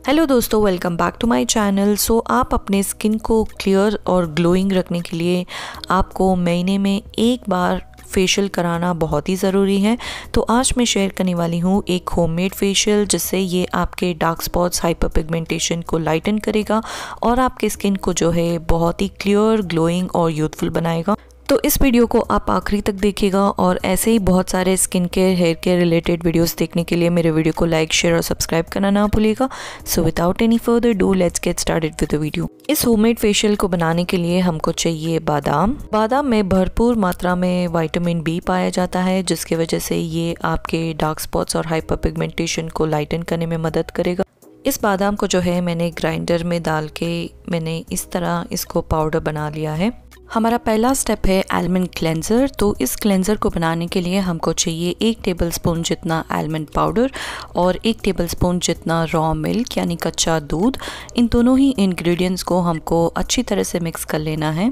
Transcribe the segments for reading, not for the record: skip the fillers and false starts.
Hello दोस्तों, welcome back to my channel. आप अपने स्किन को क्लियर और ग्लोइंग रखने के लिए आपको महीने में एक बार फेशियल कराना बहुत ही ज़रूरी है। तो आज मैं शेयर करने वाली हूँ एक होममेड फेशियल, जिससे ये आपके डार्क स्पॉट्स, हाइपर पिगमेंटेशन को लाइटन करेगा और आपके स्किन को जो है बहुत ही क्लियर, ग्लोइंग और यूथफुल बनाएगा। तो इस वीडियो को आप आखिरी तक देखिएगा और ऐसे ही बहुत सारे skin care, hair care related videos देखने के लिए मेरे वीडियो को लाइक, शेयर और सब्सक्राइब करना ना भूलिएगा। So without any further do, let's get started with the video. इस होममेड फेशियल को बनाने के लिए हमको चाहिए बादाम। बादाम में भरपूर मात्रा में विटामिन बी पाया जाता है, जिसकी वजह से ये आपके डार्क स्पॉट्स और हाइपर पिगमेंटेशन को लाइटन करने में मदद करेगा। इस बादाम को जो है मैंने ग्राइंडर में डाल के मैंने इस तरह इसको पाउडर बना लिया है। हमारा पहला स्टेप है आलमंड क्लेंजर। तो इस क्लेंजर को बनाने के लिए हमको चाहिए 1 टेबलस्पून जितना आलमंड पाउडर और 1 टेबलस्पून जितना रॉ मिल्क यानी कच्चा दूध। इन दोनों ही इंग्रेडिएंट्स को हमको अच्छी तरह से मिक्स कर लेना है।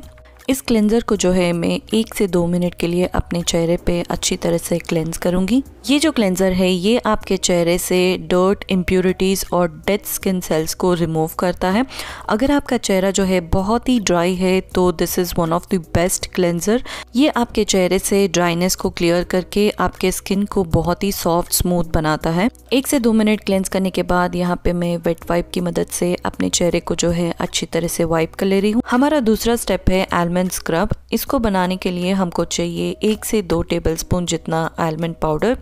इस क्लेंजर को जो है मैं 1 से 2 मिनट के लिए अपने चेहरे पे अच्छी तरह से क्लेंज करूँगी। ये जो क्लेंजर है ये आपके चेहरे से डर्ट, इम्प्योरिटीज़ और डेड स्किन सेल्स को रिमूव करता है। अगर आपका चेहरा जो है बहुत ही ड्राई है तो this is one of the best cleanser. ये आपके चेहरे से ड्राइनेस को क्लियर करके आपके स्किन को बहुत ही सॉफ्ट, स्मूथ बनाता है। 1 से 2 मिनट क्लेंज करने के बाद यहाँ पे मैं वेट वाइप की मदद से अपने चेहरे को जो है अच्छी तरह से वाइप कर ले रही हूँ। हमारा दूसरा स्टेप है आलमंड स्क्रब। इसको बनाने के लिए हमको चाहिए 1 से 2 टेबलस्पून जितना आलमंड पाउडर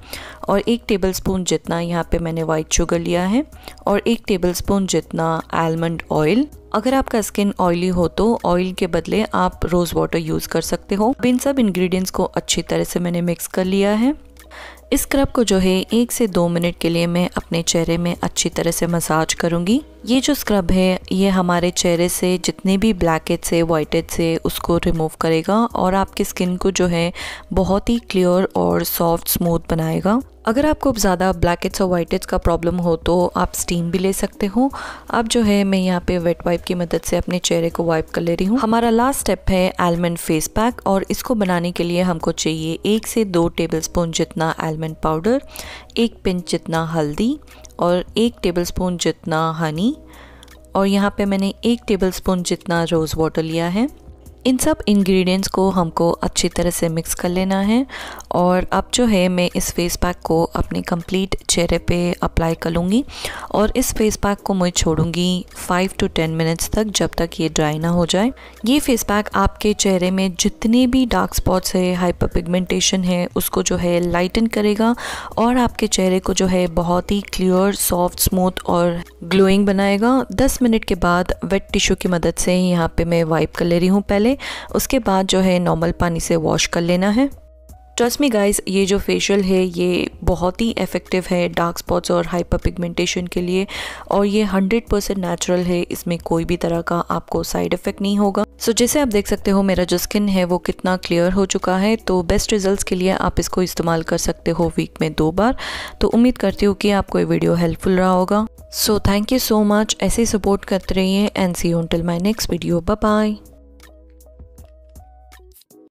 और 1 टेबलस्पून जितना यहाँ पे मैंने वाइट शुगर लिया है और 1 टेबलस्पून जितना आलमंड ऑयल। अगर आपका स्किन ऑयली हो तो ऑयल के बदले आप रोज वाटर यूज कर सकते हो। इन सब इंग्रेडिएंट्स को अच्छी तरह से मैंने मिक्स कर लिया है। इस स्क्रब को जो है 1 से 2 मिनट के लिए मैं अपने चेहरे में अच्छी तरह से मसाज करूंगी। ये जो स्क्रब है ये हमारे चेहरे से जितने भी ब्लैक हेड्स है, वाइट हेड्स है, उसको रिमूव करेगा और आपकी स्किन को जो है बहुत ही क्लियर और सॉफ्ट, स्मूथ बनाएगा। अगर आपको ज़्यादा ब्लैक हेड्स और वाइट हेड्स का प्रॉब्लम हो तो आप स्टीम भी ले सकते हो। अब जो है मैं यहाँ पे वेट वाइप की मदद से अपने चेहरे को वाइप कर ले रही हूँ। हमारा लास्ट स्टेप है आलमंड फेस पैक और इसको बनाने के लिए हमको चाहिए 1 से 2 टेबलस्पून जितना आलमंड पाउडर, 1 पिंच जितना हल्दी और 1 टेबलस्पून जितना हनी और यहाँ पे मैंने 1 टेबलस्पून जितना रोज़ वाटर लिया है। इन सब इंग्रेडिएंट्स को हमको अच्छी तरह से मिक्स कर लेना है और अब जो है मैं इस फेस पैक को अपने कंप्लीट चेहरे पे अप्लाई कर लूँगी और इस फेस पैक को मैं छोड़ूंगी 5 to 10 मिनट्स तक, जब तक ये ड्राई ना हो जाए। ये फेस पैक आपके चेहरे में जितने भी डार्क स्पॉट्स है, हाइपर पिगमेंटेशन है, उसको जो है लाइटन करेगा और आपके चेहरे को जो है बहुत ही क्लियर, सॉफ्ट, स्मूथ और ग्लोइंग बनाएगा। 10 मिनट के बाद वेट टिश्यू की मदद से यहाँ पे मैं वाइप कर ले रही हूँ पहले, उसके बाद जो है नॉर्मल पानी से वॉश कर लेना है। ट्रस्ट मी गाइस, ये जो फेशियल है ये बहुत ही इफ़ेक्टिव है डार्क स्पॉट्स और हाइपर पिगमेंटेशन के लिए और ये 100% नेचुरल है। इसमें कोई भी तरह का आपको साइड इफ़ेक्ट नहीं होगा। सो जैसे आप देख सकते हो मेरा जो स्किन है वो कितना क्लियर हो चुका है। तो बेस्ट रिजल्ट्स के लिए आप इसको इस्तेमाल कर सकते हो वीक में 2 बार। तो उम्मीद करती हूँ कि आपको ये वीडियो हेल्पफुल रहा होगा। So thank you so much. ऐसे ही सपोर्ट करते रहिए and see you until my next video. Bye bye.